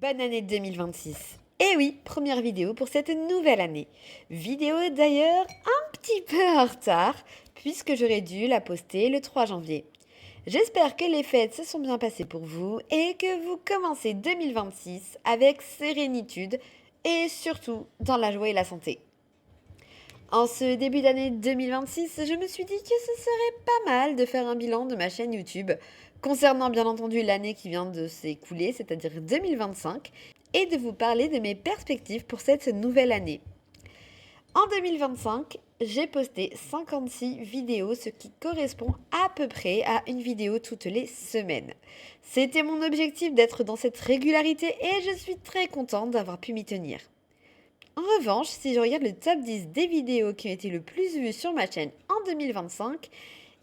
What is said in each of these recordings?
Bonne année 2026. Et oui, première vidéo pour cette nouvelle année. Vidéo d'ailleurs un petit peu en retard, puisque j'aurais dû la poster le 3 janvier. J'espère que les fêtes se sont bien passées pour vous et que vous commencez 2026 avec sérénitude et surtout dans la joie et la santé. En ce début d'année 2026, je me suis dit que ce serait pas mal de faire un bilan de ma chaîne YouTube, concernant bien entendu l'année qui vient de s'écouler, c'est-à-dire 2025, et de vous parler de mes perspectives pour cette nouvelle année. En 2025, j'ai posté 56 vidéos, ce qui correspond à peu près à une vidéo toutes les semaines. C'était mon objectif d'être dans cette régularité et je suis très contente d'avoir pu m'y tenir. En revanche, si je regarde le top 10 des vidéos qui ont été le plus vues sur ma chaîne en 2025,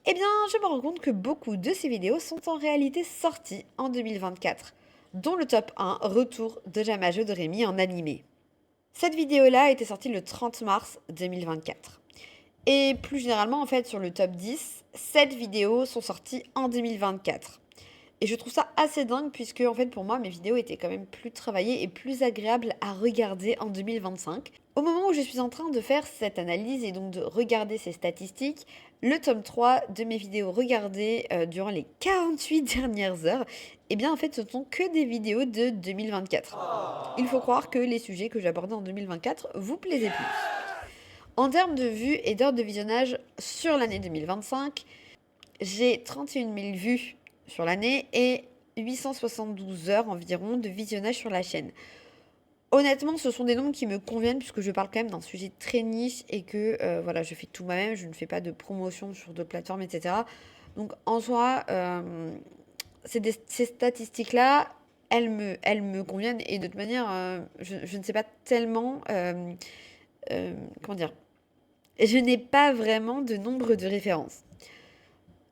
eh bien, je me rends compte que beaucoup de ces vidéos sont en réalité sorties en 2024, dont le top 1, Retour de Jamajo de Rémi en animé. Cette vidéo-là a été sortie le 30 mars 2024. Et plus généralement, en fait, sur le top 10, 7 vidéos sont sorties en 2024. Et je trouve ça assez dingue puisque, en fait, pour moi, mes vidéos étaient quand même plus travaillées et plus agréables à regarder en 2025. Au moment où je suis en train de faire cette analyse et donc de regarder ces statistiques, le tome 3 de mes vidéos regardées durant les 48 dernières heures, eh bien, en fait, ce ne sont que des vidéos de 2024. Il faut croire que les sujets que j'abordais en 2024 vous plaisaient plus. En termes de vues et d'heures de visionnage sur l'année 2025, j'ai 31 000 vues sur l'année et 872 heures environ de visionnage sur la chaîne. Honnêtement, ce sont des nombres qui me conviennent puisque je parle quand même d'un sujet très niche et que voilà, je fais tout moi-même, je ne fais pas de promotion sur d'autres plateformes, etc. Donc en soi, ces statistiques-là, elles me conviennent et de toute manière, je ne sais pas tellement, comment dire, je n'ai pas vraiment de nombre de références.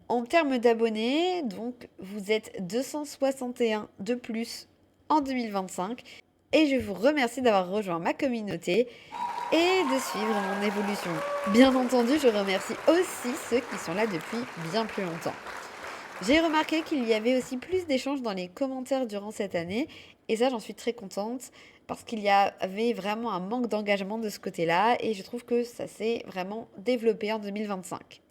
En termes d'abonnés, donc vous êtes 261 de plus en 2025 et je vous remercie d'avoir rejoint ma communauté et de suivre mon évolution. Bien entendu, je remercie aussi ceux qui sont là depuis bien plus longtemps. J'ai remarqué qu'il y avait aussi plus d'échanges dans les commentaires durant cette année et ça j'en suis très contente parce qu'il y avait vraiment un manque d'engagement de ce côté-là et je trouve que ça s'est vraiment développé en 2025.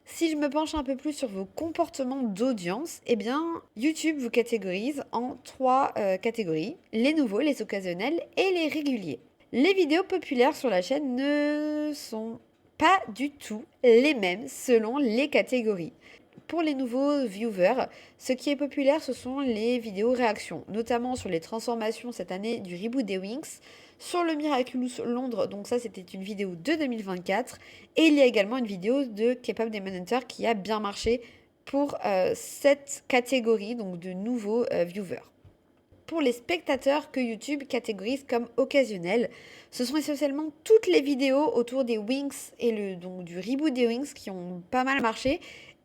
Si je me penche un peu plus sur vos comportements d'audience, eh bien, YouTube vous catégorise en 3 catégories, les nouveaux, les occasionnels et les réguliers. Les vidéos populaires sur la chaîne ne sont pas du tout les mêmes selon les catégories. Pour les nouveaux viewers, ce qui est populaire, ce sont les vidéos réactions, notamment sur les transformations cette année du reboot des Wings, sur le Miraculous Londres, donc ça c'était une vidéo de 2024, et il y a également une vidéo de K-pop Demon Hunter qui a bien marché pour cette catégorie, donc de nouveaux viewers. Pour les spectateurs que YouTube catégorise comme occasionnels, ce sont essentiellement toutes les vidéos autour des Wings et donc du reboot des Wings qui ont pas mal marché,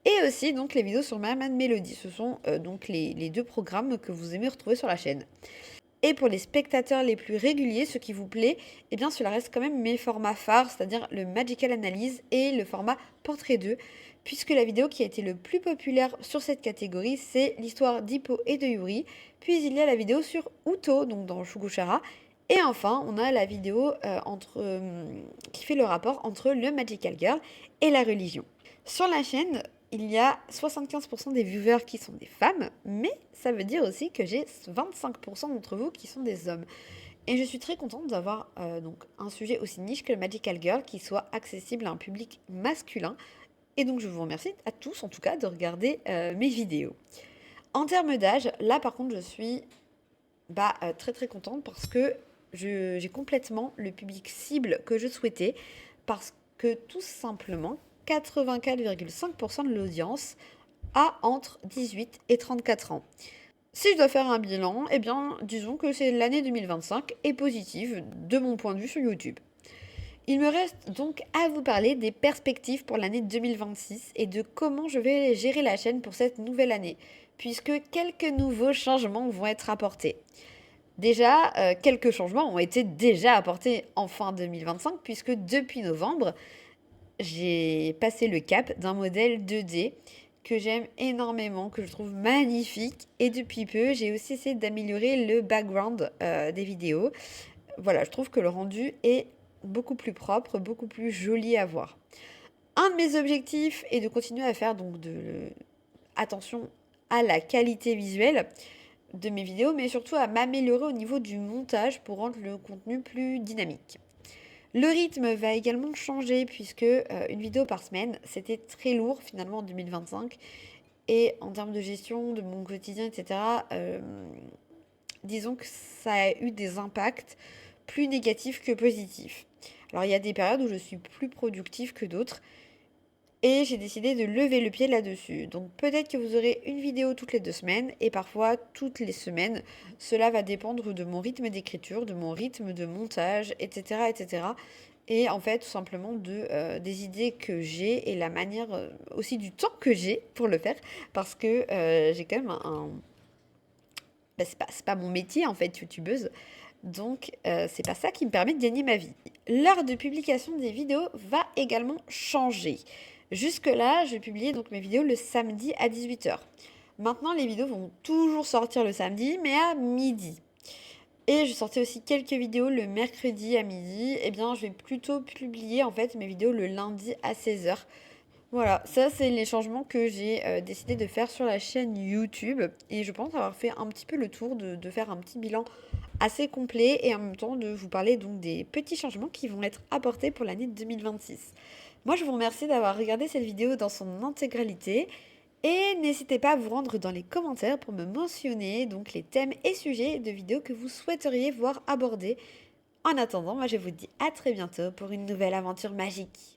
et aussi donc les vidéos sur Mermaid Melody. Ce sont donc les deux programmes que vous aimez retrouver sur la chaîne. Et pour les spectateurs les plus réguliers, ce qui vous plaît, eh bien cela reste quand même mes formats phares, c'est-à-dire le Magical Analyse et le format Portrait 2, puisque la vidéo qui a été le plus populaire sur cette catégorie, c'est l'histoire d'Hippo et de Yuri, puis il y a la vidéo sur Uto, donc dans Shugochara, et enfin on a la vidéo qui fait le rapport entre le Magical Girl et la religion. Sur la chaîne, il y a 75% des viewers qui sont des femmes, mais ça veut dire aussi que j'ai 25% d'entre vous qui sont des hommes. Et je suis très contente d'avoir donc un sujet aussi niche que le Magical Girl qui soit accessible à un public masculin. Et donc je vous remercie à tous en tout cas de regarder mes vidéos. En termes d'âge, là par contre je suis très très contente parce que j'ai complètement le public cible que je souhaitais parce que tout simplement 84,5% de l'audience a entre 18 et 34 ans. Si je dois faire un bilan, eh bien, disons que c'est l'année 2025 est positive de mon point de vue sur YouTube. Il me reste donc à vous parler des perspectives pour l'année 2026 et de comment je vais gérer la chaîne pour cette nouvelle année, puisque quelques nouveaux changements vont être apportés. Déjà, quelques changements ont été déjà apportés en fin 2025, puisque depuis novembre, j'ai passé le cap d'un modèle 2D que j'aime énormément, que je trouve magnifique. Et depuis peu, j'ai aussi essayé d'améliorer le background des vidéos. Voilà, je trouve que le rendu est beaucoup plus propre, beaucoup plus joli à voir. Un de mes objectifs est de continuer à faire donc attention à la qualité visuelle de mes vidéos, mais surtout à m'améliorer au niveau du montage pour rendre le contenu plus dynamique. Le rythme va également changer puisque une vidéo par semaine, c'était très lourd finalement en 2025. Et en termes de gestion de mon quotidien, etc., disons que ça a eu des impacts plus négatifs que positifs. Alors il y a des périodes où je suis plus productive que d'autres et j'ai décidé de lever le pied là-dessus. Donc peut-être que vous aurez une vidéo toutes les 2 semaines et parfois toutes les semaines. Cela va dépendre de mon rythme d'écriture, de mon rythme de montage, etc. etc. Et en fait, tout simplement des idées que j'ai et la manière aussi du temps que j'ai pour le faire. Parce que j'ai quand même bah, c'est pas mon métier en fait, youtubeuse. Donc c'est pas ça qui me permet de gagner ma vie. L'heure de publication des vidéos va également changer. Jusque-là, je publiais donc mes vidéos le samedi à 18h. Maintenant, les vidéos vont toujours sortir le samedi, mais à midi. Et je sortais aussi quelques vidéos le mercredi à midi. Eh bien, je vais plutôt publier en fait mes vidéos le lundi à 16h. Voilà, ça c'est les changements que j'ai décidé de faire sur la chaîne YouTube. Et je pense avoir fait un petit peu le tour de faire un petit bilan assez complet et en même temps de vous parler donc des petits changements qui vont être apportés pour l'année 2026. Moi, je vous remercie d'avoir regardé cette vidéo dans son intégralité et n'hésitez pas à vous rendre dans les commentaires pour me mentionner donc les thèmes et sujets de vidéos que vous souhaiteriez voir abordés. En attendant, moi je vous dis à très bientôt pour une nouvelle aventure magique.